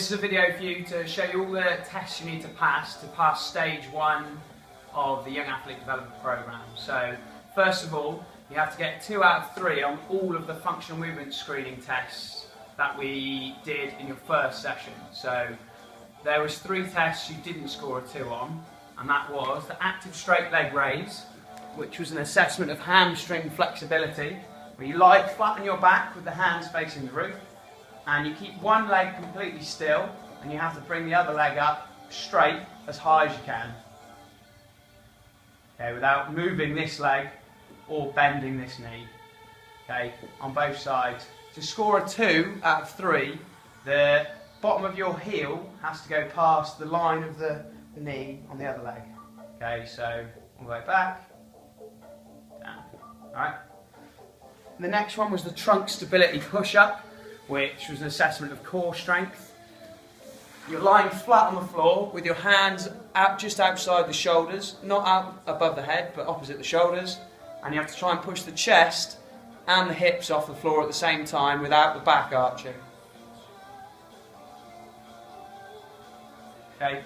this is a video for you to show you all the tests you need to pass stage 1 of the Young Athlete Development Programme. So first of all, you have to get 2 out of 3 on all of the functional movement screening tests that we did in your first session. So there was 3 tests you didn't score a 2 on, and that was the active straight leg raise, which was an assessment of hamstring flexibility, where you lie flat on your back with the hands facing the roof, and you keep one leg completely still, and you have to bring the other leg up straight as high as you can. Okay, without moving this leg or bending this knee. Okay, on both sides. To score a 2 out of 3, the bottom of your heel has to go past the line of the knee on the other leg. Okay, so all the way back, down. Alright. The next one was the trunk stability push-up, which was an assessment of core strength. You're lying flat on the floor with your hands out just outside the shoulders, not out above the head, but opposite the shoulders, and you have to try and push the chest and the hips off the floor at the same time without the back arching. Okay,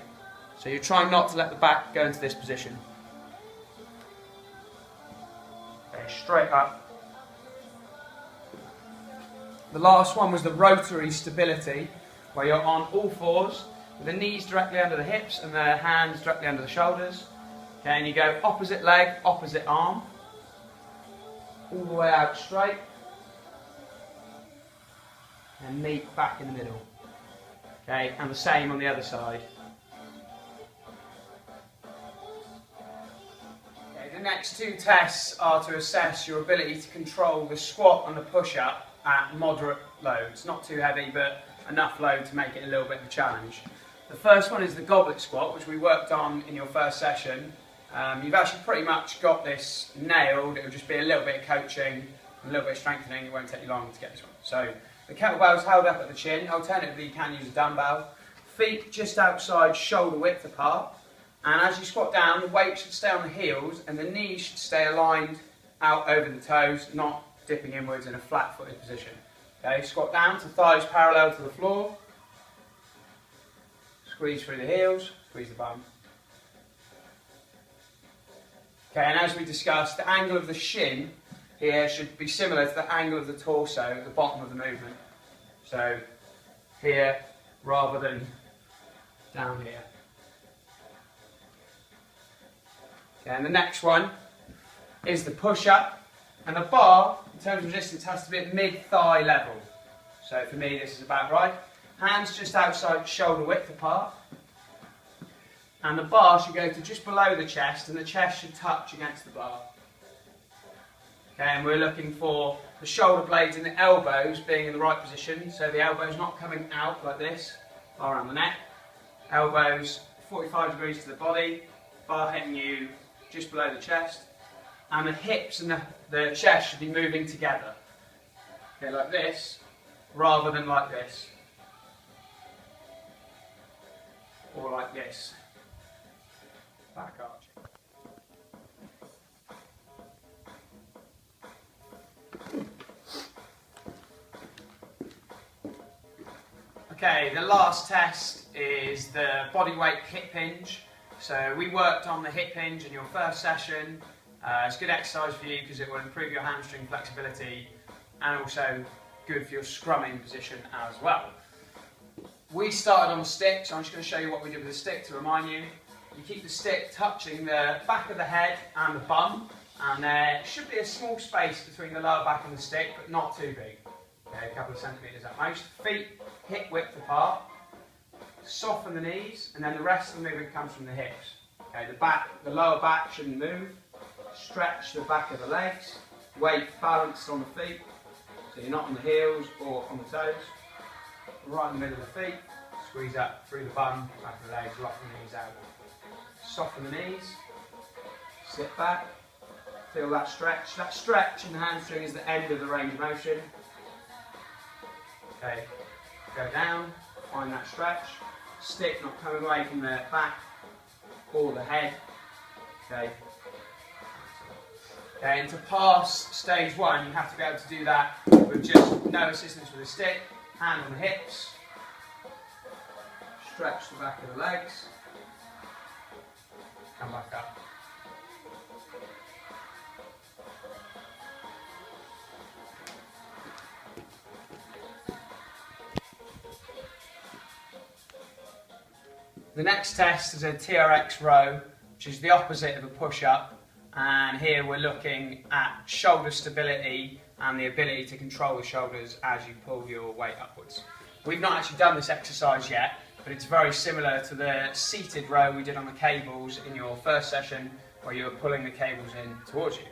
so you're trying not to let the back go into this position. Okay, straight up. The last one was the rotary stability, where you're on all fours with the knees directly under the hips and the hands directly under the shoulders. Okay, and you go opposite leg, opposite arm, all the way out straight, and meet back in the middle. Okay, and the same on the other side. Okay, the next 2 tests are to assess your ability to control the squat and the push-up at moderate loads, not too heavy, but enough load to make it a little bit of a challenge. The first one is the goblet squat, which we worked on in your first session. You've actually pretty much got this nailed. It will just be a little bit of coaching, a little bit of strengthening. It won't take you long to get this one. So the kettlebell's held up at the chin. Alternatively, you can use a dumbbell. Feet just outside shoulder width apart. And as you squat down, the weight should stay on the heels and the knees should stay aligned out over the toes, not dipping inwards in a flat-footed position. Okay, squat down to thighs parallel to the floor. Squeeze through the heels, squeeze the bum. Okay, and as we discussed, the angle of the shin here should be similar to the angle of the torso at the bottom of the movement. So here rather than down here. Okay, and the next one is the push-up. And the bar, in terms of resistance, has to be at mid-thigh level. So for me, this is about right. Hands just outside shoulder width apart. And the bar should go to just below the chest, and the chest should touch against the bar. Okay, and we're looking for the shoulder blades and the elbows being in the right position. So the elbows not coming out like this, bar around the neck. Elbows 45 degrees to the body, bar hitting you just below the chest. And the hips and the chest should be moving together. Okay, like this, rather than like this. Or like this. Back arching. Okay, the last test is the body weight hip hinge. So we worked on the hip hinge in your first session. It's good exercise for you because it will improve your hamstring flexibility and also good for your scrumming position as well. We started on the stick, so I'm just going to show you what we did with the stick to remind you. You keep the stick touching the back of the head and the bum, and there should be a small space between the lower back and the stick, but not too big. Okay, a couple of centimetres at most. Feet hip width apart. Soften the knees, and then the rest of the movement comes from the hips. Okay, the lower back shouldn't move. Stretch the back of the legs, weight balanced on the feet, so you're not on the heels or on the toes. Right in the middle of the feet, squeeze up through the bum, back of the legs, lock the knees out. Soften the knees, sit back, feel that stretch. That stretch in the hamstring is the end of the range of motion. Okay, go down, find that stretch. Stick not coming away from the back or the head. Okay. Okay, and to pass stage 1, you have to be able to do that with just no assistance with a stick, hand on the hips, stretch the back of the legs, come back up. The next test is a TRX row, which is the opposite of a push-up, and here we're looking at shoulder stability and the ability to control the shoulders as you pull your weight upwards. We've not actually done this exercise yet, but it's very similar to the seated row we did on the cables in your first session, where you were pulling the cables in towards you.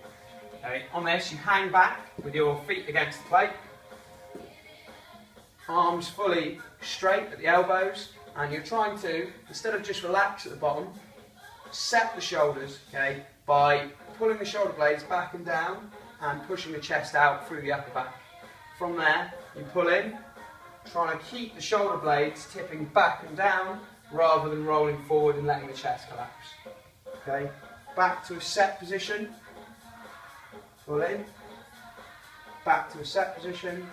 Okay. On this, you hang back with your feet against the plate, arms fully straight at the elbows, and you're trying to, instead of just relax at the bottom, set the shoulders, okay, by pulling the shoulder blades back and down and pushing the chest out through the upper back. From there, you pull in, trying to keep the shoulder blades tipping back and down rather than rolling forward and letting the chest collapse. Okay, back to a set position, pull in, back to a set position,